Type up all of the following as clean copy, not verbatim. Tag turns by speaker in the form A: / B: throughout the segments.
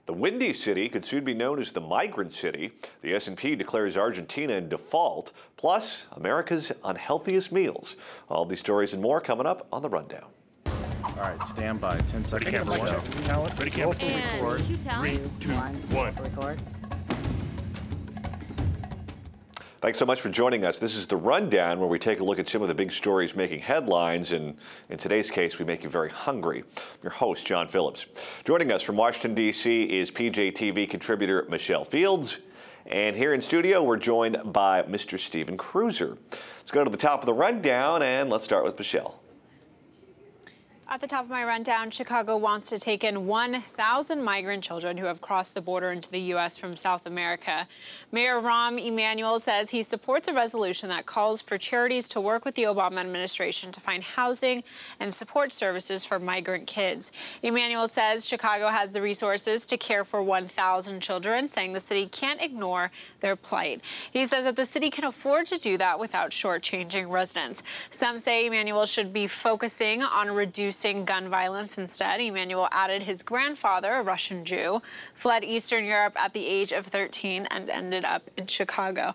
A: The Windy City could soon be known as the Migrant City. The S&P declares Argentina in default, plus America's unhealthiest meals. All these stories and more coming up on The Rundown.
B: All right, stand by. 10 seconds. Talent.
C: Ready, camera.
B: Record.
C: Cue talent.
B: 3, 2, 1.
C: Record.
A: Thanks so much for joining us. This is The Rundown, where we take a look at some of the big stories making headlines, and in today's case, we make you very hungry. I'm your host, John Phillips. Joining us from Washington, D.C. is PJTV contributor Michelle Fields. And here in studio, we're joined by Mr. Stephen Cruiser. Let's go to the top of the rundown, and let's start with Michelle.
D: At the top of my rundown, Chicago wants to take in 1,000 migrant children who have crossed the border into the U.S. from South America. Mayor Rahm Emanuel says he supports a resolution that calls for charities to work with the Obama administration to find housing and support services for migrant kids. Emanuel says Chicago has the resources to care for 1,000 children, saying the city can't ignore their plight. He says that the city can afford to do that without shortchanging residents. Some say Emanuel should be focusing on reducing gun violence instead. Emanuel added his grandfather, a Russian Jew, fled Eastern Europe at the age of 13 and ended up in Chicago.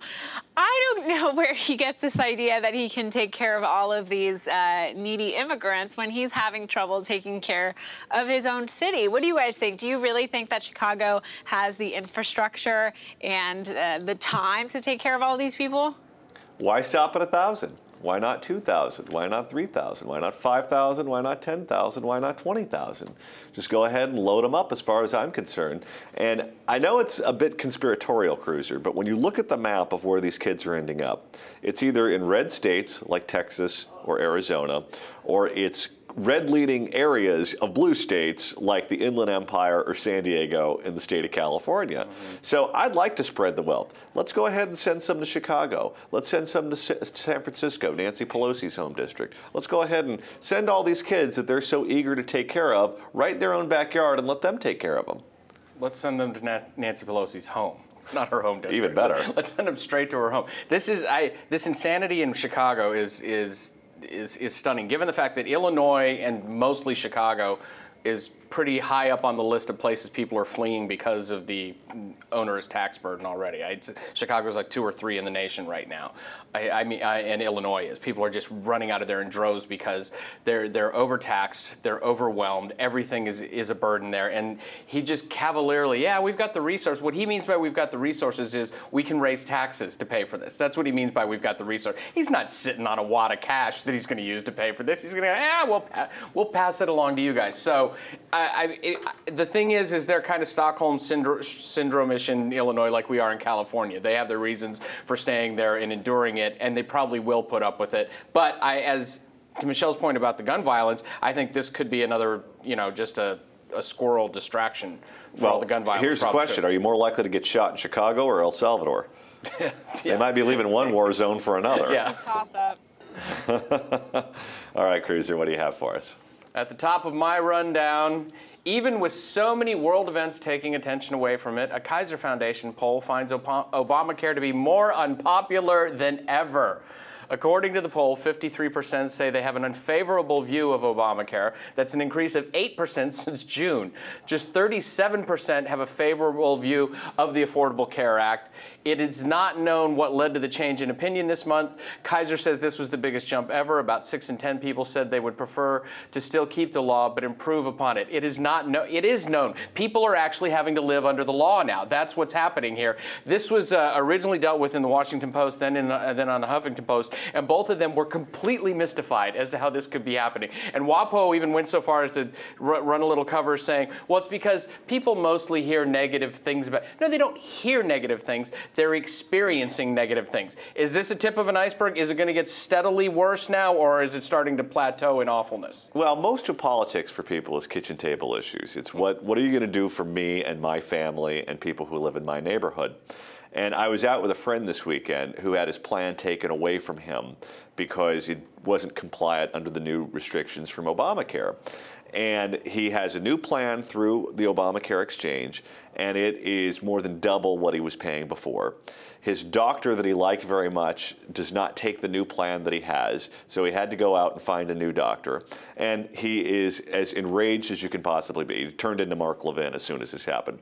D: I don't know where he gets this idea that he can take care of all of these needy immigrants when he's having trouble taking care of his own city. What do you guys think? Do you really think that Chicago has the infrastructure and the time to take care of all these people?
A: Why stop at 1,000? Why not 2,000? Why not 3,000? Why not 5,000? Why not 10,000? Why not 20,000? Just go ahead and load them up as far as I'm concerned. And I know it's a bit conspiratorial, Cruiser, but when you look at the map of where these kids are ending up, it's either in red states like Texas or Arizona, or it's red leading areas of blue states like the Inland Empire or San Diego in the state of California. So I'd like to spread the wealth. Let's go ahead and send some to Chicago. Let's send some to San Francisco, Nancy Pelosi's home district. Let's go ahead and send all these kids that they're so eager to take care of right in their own backyard and let them take care of them.
E: Let's send them to Nancy Pelosi's home. Not her home district.
A: Even better.
E: Let's send them straight to her home. This insanity in Chicago is stunning, given the fact that Illinois and mostly Chicago is pretty high up on the list of places people are fleeing because of the onerous tax burden already. Chicago's like 2 or 3 in the nation right now. And Illinois is. People are just running out of there in droves because they're overtaxed, they're overwhelmed, everything is a burden there. And he just cavalierly, yeah, we've got the resource. What he means by we've got the resources is we can raise taxes to pay for this. That's what he means by we've got the resource. He's not sitting on a wad of cash that he's going to use to pay for this. He's going to go, yeah, we'll pass it along to you guys. So the thing is they're kind of Stockholm syndrome-ish in Illinois like we are in California. They have their reasons for staying there and enduring it, and they probably will put up with it. But as to Michelle's point about the gun violence, I think this could be another, just a squirrel distraction for all the gun violence.
A: Here's the question. Are you more likely to get shot in Chicago or El Salvador? Yeah. They might be leaving one war zone for another.
E: Yeah.
D: Toss up.
A: All right, Cruiser, what do you have for us?
E: At the top of my rundown, even with so many world events taking attention away from it, a Kaiser Foundation poll finds Obamacare to be more unpopular than ever. According to the poll, 53% say they have an unfavorable view of Obamacare. That's an increase of 8% since June. Just 37% have a favorable view of the Affordable Care Act. It is not known what led to the change in opinion this month. Kaiser says this was the biggest jump ever. About 6 in 10 people said they would prefer to still keep the law but improve upon it. It is known. People are actually having to live under the law now. That's what's happening here. This was originally dealt with in the Washington Post, then on the Huffington Post, and both of them were completely mystified as to how this could be happening. And WAPO even went so far as to run a little cover saying, well, it's because people mostly hear negative things about. No, they don't hear negative things. They're experiencing negative things. Is this a tip of an iceberg? Is it going to get steadily worse now, or is it starting to plateau in awfulness?
A: Well, most of politics for people is kitchen table issues. It's what are you going to do for me and my family and people who live in my neighborhood? And I was out with a friend this weekend who had his plan taken away from him because it wasn't compliant under the new restrictions from Obamacare. and he has a new plan through the Obamacare exchange, and it is more than double what he was paying before. His doctor that he liked very much does not take the new plan that he has, so he had to go out and find a new doctor. And he is as enraged as you can possibly be. He turned into Mark Levin as soon as this happened.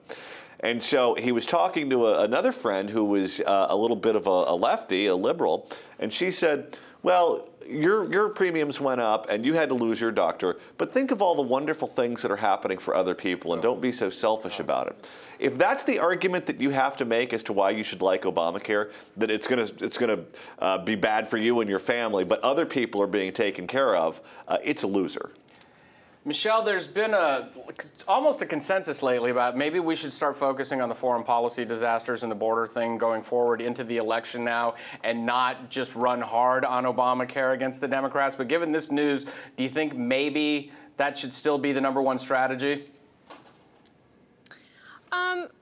A: And so he was talking to another friend who was a little bit of a lefty, a liberal, and she said, well, your premiums went up and you had to lose your doctor, but think of all the wonderful things that are happening for other people and don't be so selfish about it. If that's the argument that you have to make as to why you should like Obamacare, that it's going to be bad for you and your family, but other people are being taken care of, it's a loser.
E: Michelle, there's been almost a consensus lately about maybe we should start focusing on the foreign policy disasters and the border thing going forward into the election now and not just run hard on Obamacare against the Democrats. But given this news, do you think maybe that should still be the #1 strategy?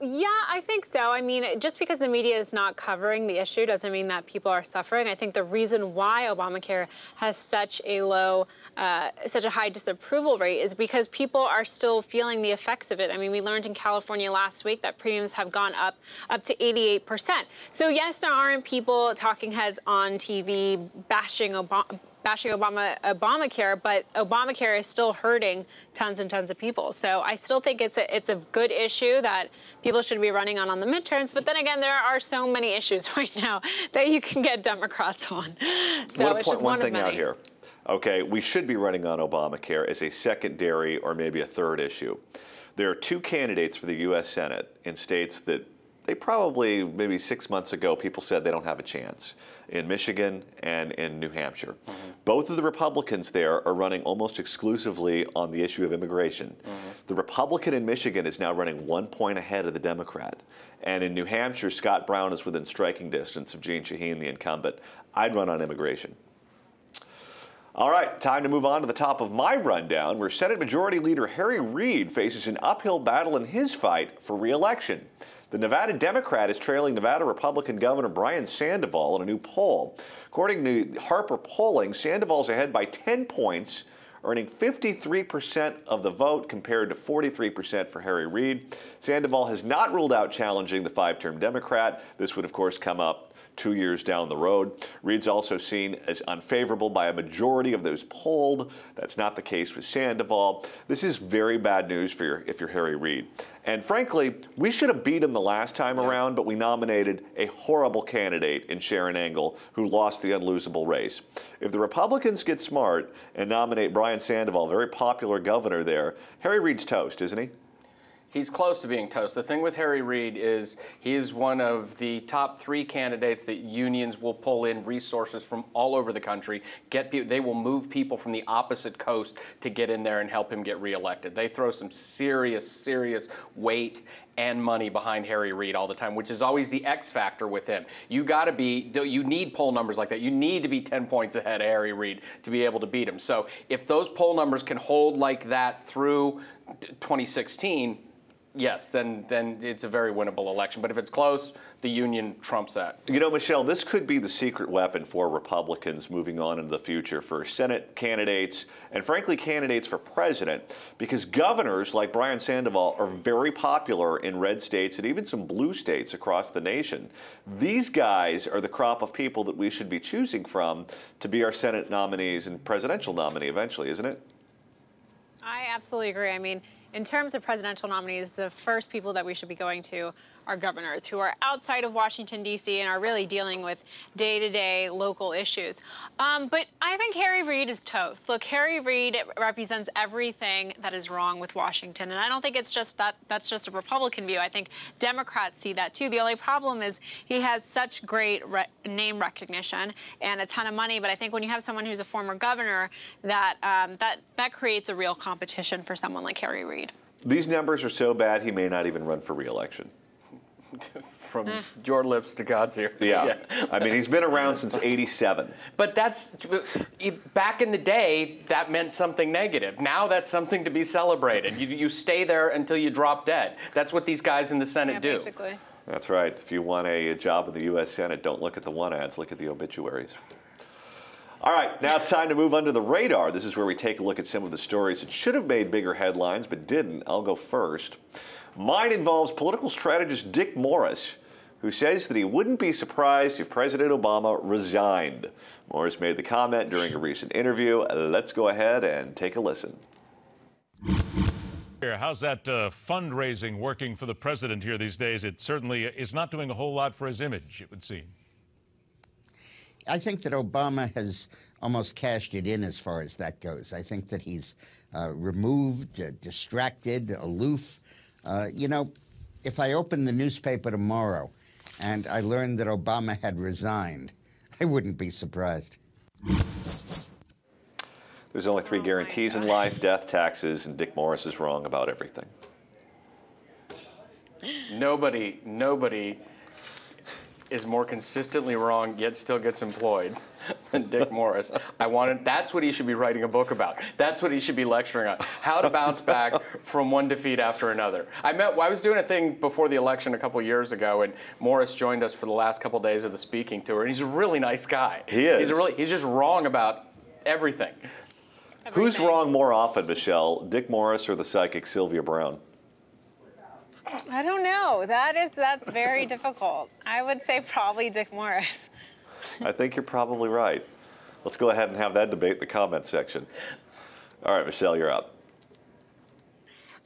D: Yeah, I think so. I mean, just because the media is not covering the issue doesn't mean that people are suffering. I think the reason why Obamacare has such a high disapproval rate is because people are still feeling the effects of it. I mean, we learned in California last week that premiums have gone up to 88%. So yes, there aren't people, talking heads on TV bashing Obamacare, but Obamacare is still hurting tons and tons of people. So I still think it's a good issue that people should be running on the midterms. But then again, there are so many issues right now that you can get Democrats on. So it's just one
A: thing
D: of many.
A: out here. Okay, we should be running on Obamacare as a secondary or maybe a third issue. There are 2 candidates for the U.S. Senate in states that they probably, maybe 6 months ago, people said they don't have a chance, in Michigan and in New Hampshire. Both of the Republicans there are running almost exclusively on the issue of immigration. The Republican in Michigan is now running 1 point ahead of the Democrat. And in New Hampshire, Scott Brown is within striking distance of Jeanne Shaheen, the incumbent. I'd run on immigration. All right, time to move on to the top of my rundown, where Senate Majority Leader Harry Reid faces an uphill battle in his fight for re-election. The Nevada Democrat is trailing Nevada Republican Governor Brian Sandoval in a new poll. According to Harper Polling, Sandoval's ahead by 10 points, earning 53% of the vote compared to 43% for Harry Reid. Sandoval has not ruled out challenging the 5-term Democrat. This would, of course, come up 2 years down the road. Reid's also seen as unfavorable by a majority of those polled. That's not the case with Sandoval. This is very bad news for if you're Harry Reid. And frankly, we should have beat him the last time around, but we nominated a horrible candidate in Sharon Engel who lost the unlosable race. If the Republicans get smart and nominate Brian Sandoval, very popular governor there, Harry Reid's toast, isn't he?
E: He's close to being toast. The thing with Harry Reid is he is one of the top 3 candidates that unions will pull in resources from all over the country. They will move people from the opposite coast to get in there and help him get reelected. They throw some serious weight and money behind Harry Reid all the time, which is always the X factor with him. You need poll numbers like that. You need to be 10 points ahead of Harry Reid to be able to beat him. So if those poll numbers can hold like that through 2016, yes, then it's a very winnable election. But if it's close, the union trumps that.
A: You know, Michelle, this could be the secret weapon for Republicans moving on into the future for Senate candidates and, frankly, candidates for president, because governors like Brian Sandoval are very popular in red states and even some blue states across the nation. These guys are the crop of people that we should be choosing from to be our Senate nominees and presidential nominee eventually, isn't it?
D: I absolutely agree. I mean, in terms of presidential nominees, the first people that we should be going to are governors who are outside of Washington, D.C. and are really dealing with day-to-day local issues. But I think Harry Reid is toast. Look, Harry Reid represents everything that is wrong with Washington. And I don't think it's just that's just a Republican view. I think Democrats see that, too. The only problem is he has such great name recognition and a ton of money. But I think when you have someone who's a former governor, that creates a real competition for someone like Harry Reid.
A: These numbers are so bad, he may not even run for re-election.
E: From your lips to God's ears.
A: Yeah. I mean, he's been around since '87.
E: But back in the day, that meant something negative. Now that's something to be celebrated. You stay there until you drop dead. That's what these guys in the Senate do.
D: Basically.
A: That's right. If you want a job in the U.S. Senate, don't look at the want ads, look at the obituaries. All right, now it's time to move under the radar. This is where we take a look at some of the stories that should have made bigger headlines but didn't. I'll go first. Mine involves political strategist Dick Morris, who says that he wouldn't be surprised if President Obama resigned. Morris made the comment during a recent interview. Let's go ahead and take a listen.
C: How's that fundraising working for the president here these days? It certainly is not doing a whole lot for his image, it would seem.
F: I think that Obama has almost cashed it in as far as that goes. I think that he's removed, distracted, aloof. You know, if I opened the newspaper tomorrow and I learned that Obama had resigned, I wouldn't be surprised.
A: There's only three guarantees in life: death, taxes, and Dick Morris is wrong about everything.
E: Nobody is more consistently wrong yet still gets employed than Dick Morris. That's what he should be writing a book about. That's what he should be lecturing on. How to bounce back from one defeat after another. I was doing a thing before the election a couple years ago, and Morris joined us for the last couple days of the speaking tour, and he's a really nice guy.
A: He is.
E: He's just wrong about everything.
A: Who's wrong more often, Michelle, Dick Morris or the psychic Sylvia Brown?
D: I don't know. That's very difficult. I would say probably Dick Morris.
A: I think you're probably right. Let's go ahead and have that debate in the comment section. All right, Michelle, you're up.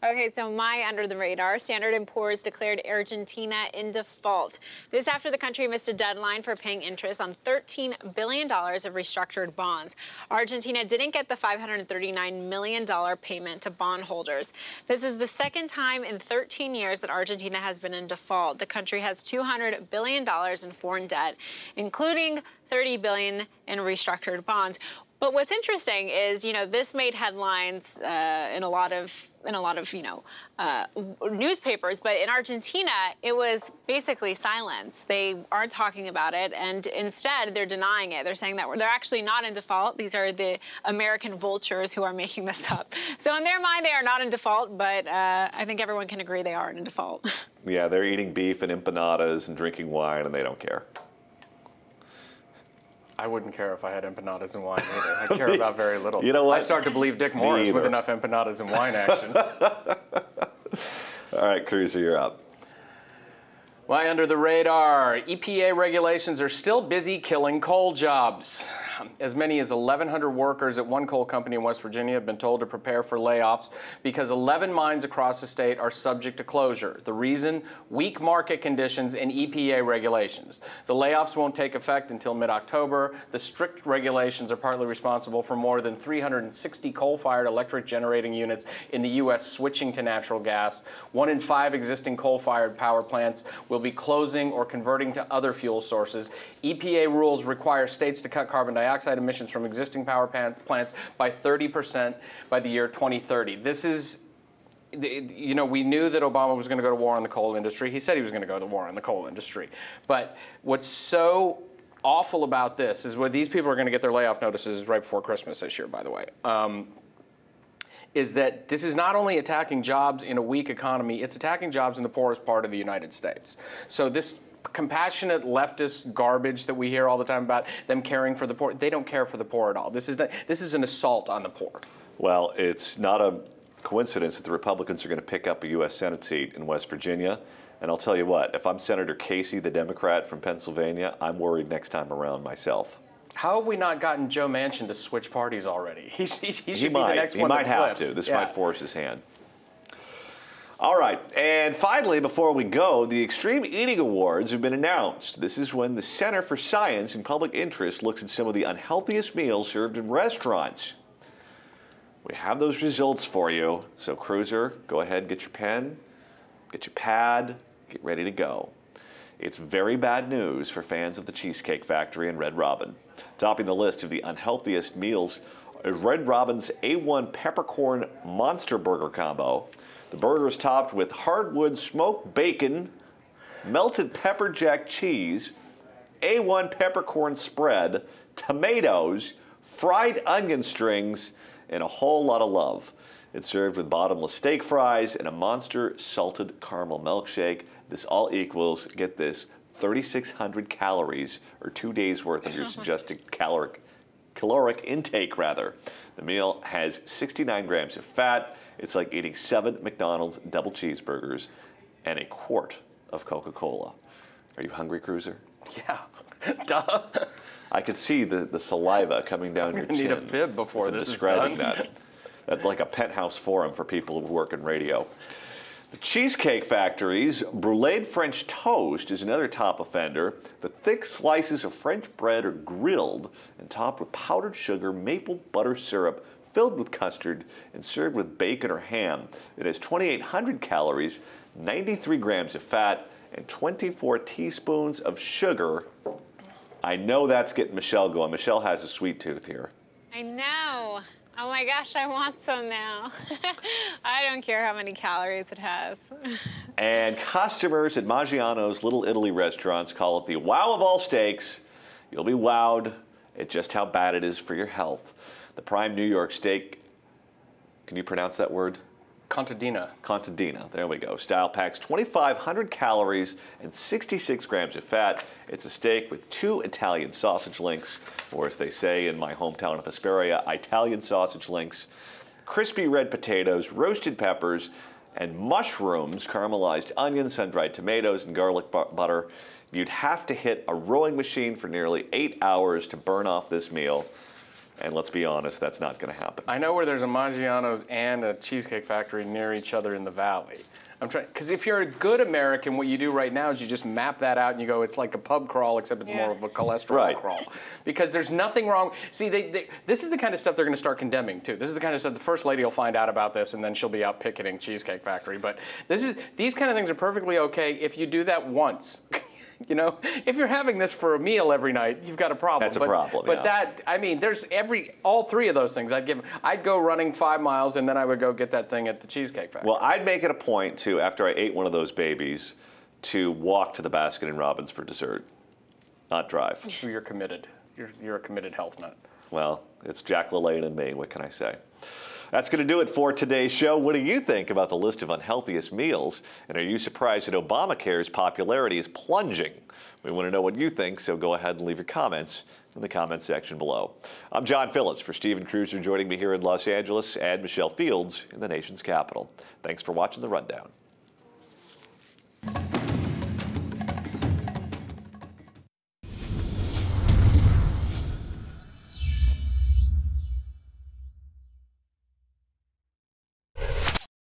D: Okay, so my under the radar, Standard & Poor's declared Argentina in default. This after the country missed a deadline for paying interest on $13 billion of restructured bonds. Argentina didn't get the $539 million payment to bondholders. This is the second time in 13 years that Argentina has been in default. The country has $200 billion in foreign debt, including $30 billion in restructured bonds. But what's interesting is, this made headlines in a lot of newspapers, but in Argentina, it was basically silence. They aren't talking about it, and instead, they're denying it. They're saying that they're actually not in default. These are the American vultures who are making this up. So in their mind, they are not in default, but I think everyone can agree they are in default.
A: Yeah, they're eating beef and empanadas and drinking wine, and they don't care.
E: I wouldn't care if I had empanadas and wine either. I care about very little.
A: You know what?
E: I start to believe Dick Morris with enough empanadas and wine action.
A: All right, Cruiser, you're up.
E: Why under the radar? EPA regulations are still busy killing coal jobs. As many as 1,100 workers at one coal company in West Virginia have been told to prepare for layoffs because 11 mines across the state are subject to closure. The reason? Weak market conditions and EPA regulations. The layoffs won't take effect until mid-October. The strict regulations are partly responsible for more than 360 coal-fired electric generating units in the U.S. switching to natural gas. 1 in 5 existing coal-fired power plants will be closing or converting to other fuel sources. EPA rules require states to cut carbon dioxide emissions from existing power plants by 30% by the year 2030. This is, we knew that Obama was going to go to war on the coal industry. He said he was going to go to war on the coal industry. But what's so awful about this is where these people are going to get their layoff notices right before Christmas this year, by the way, is that this is not only attacking jobs in a weak economy, it's attacking jobs in the poorest part of the United States. So this compassionate leftist garbage that we hear all the time about them caring for the poor, they don't care for the poor at all. This is an assault on the poor.
A: Well, it's not a coincidence that the Republicans are going to pick up a U.S. Senate seat in West Virginia. And I'll tell you what, if I'm Senator Casey, the Democrat from Pennsylvania, I'm worried next time around myself.
E: How have we not gotten Joe Manchin to switch parties already? He should be the next
A: he
E: one
A: might
E: that
A: have
E: flips.
A: to. This might force his hand. All right, and finally, before we go, the Extreme Eating Awards have been announced. This is when the Center for Science and Public Interest looks at some of the unhealthiest meals served in restaurants. We have those results for you. So, Cruiser, go ahead, get your pen, get your pad, get ready to go. It's very bad news for fans of the Cheesecake Factory and Red Robin. Topping the list of the unhealthiest meals is Red Robin's A1 Peppercorn Monster Burger Combo. The burger is topped with hardwood smoked bacon, melted pepper jack cheese, A1 peppercorn spread, tomatoes, fried onion strings, and a whole lot of love. It's served with bottomless steak fries and a monster salted caramel milkshake. This all equals, get this, 3,600 calories, or 2 days worth of your suggested caloric caloric intake, rather. The meal has 69 grams of fat. It's like eating 7 McDonald's double cheeseburgers and a quart of Coca-Cola. Are you hungry, Cruiser?
E: Yeah, duh.
A: I could see the saliva coming down your chin.
E: Need a bib before
A: as I'm
E: this is
A: describing
E: done.
A: that. That's like a penthouse forum for people who work in radio. The Cheesecake Factory's bruleed French toast is another top offender. The thick slices of French bread are grilled and topped with powdered sugar, maple butter syrup, filled with custard, and served with bacon or ham. It has 2,800 calories, 93 grams of fat, and 24 teaspoons of sugar. I know that's getting Michelle going. Michelle has a sweet tooth here.
D: I know. Oh my gosh, I want some now. I don't care how many calories it has.
A: And customers at Maggiano's Little Italy restaurants call it the wow of all steaks. You'll be wowed at just how bad it is for your health. The prime New York steak, can you pronounce that word?
E: Contadina.
A: Contadina, there we go. Style packs 2,500 calories and 66 grams of fat. It's a steak with 2 Italian sausage links, or as they say in my hometown of Hesperia, Italian sausage links, crispy red potatoes, roasted peppers, and mushrooms, caramelized onions, sun-dried tomatoes, and garlic butter. You'd have to hit a rowing machine for nearly 8 hours to burn off this meal. And let's be honest, that's not going to happen.
E: I know where there's a Maggiano's and a Cheesecake Factory near each other in the valley. I'm trying, because if you're a good American, what you do right now is you just map that out and you go, it's like a pub crawl, except it's more of a cholesterol crawl. Because there's nothing wrong. See, this is the kind of stuff they're going to start condemning, too. This is the kind of stuff the First Lady will find out about this, and then she'll be out picketing Cheesecake Factory. But these kind of things are perfectly okay if you do that once. You know, if you're having this for a meal every night, you've got a problem.
A: That's a problem,
E: But
A: yeah.
E: that, I mean, there's all 3 of those things. I'd go running 5 miles, and then I would go get that thing at the Cheesecake Factory.
A: Well, I'd make it a point to, after I ate one of those babies, to walk to the Baskin Robbins for dessert, not drive.
E: You're committed. You're a committed health nut.
A: Well, it's Jack LaLanne and me. What can I say? That's going to do it for today's show. What do you think about the list of unhealthiest meals? And are you surprised that Obamacare's popularity is plunging? We want to know what you think, so go ahead and leave your comments in the comment section below. I'm John Phillips for Stephen Cruiser, joining me here in Los Angeles, and Michelle Fields in the nation's capital. Thanks for watching The Rundown.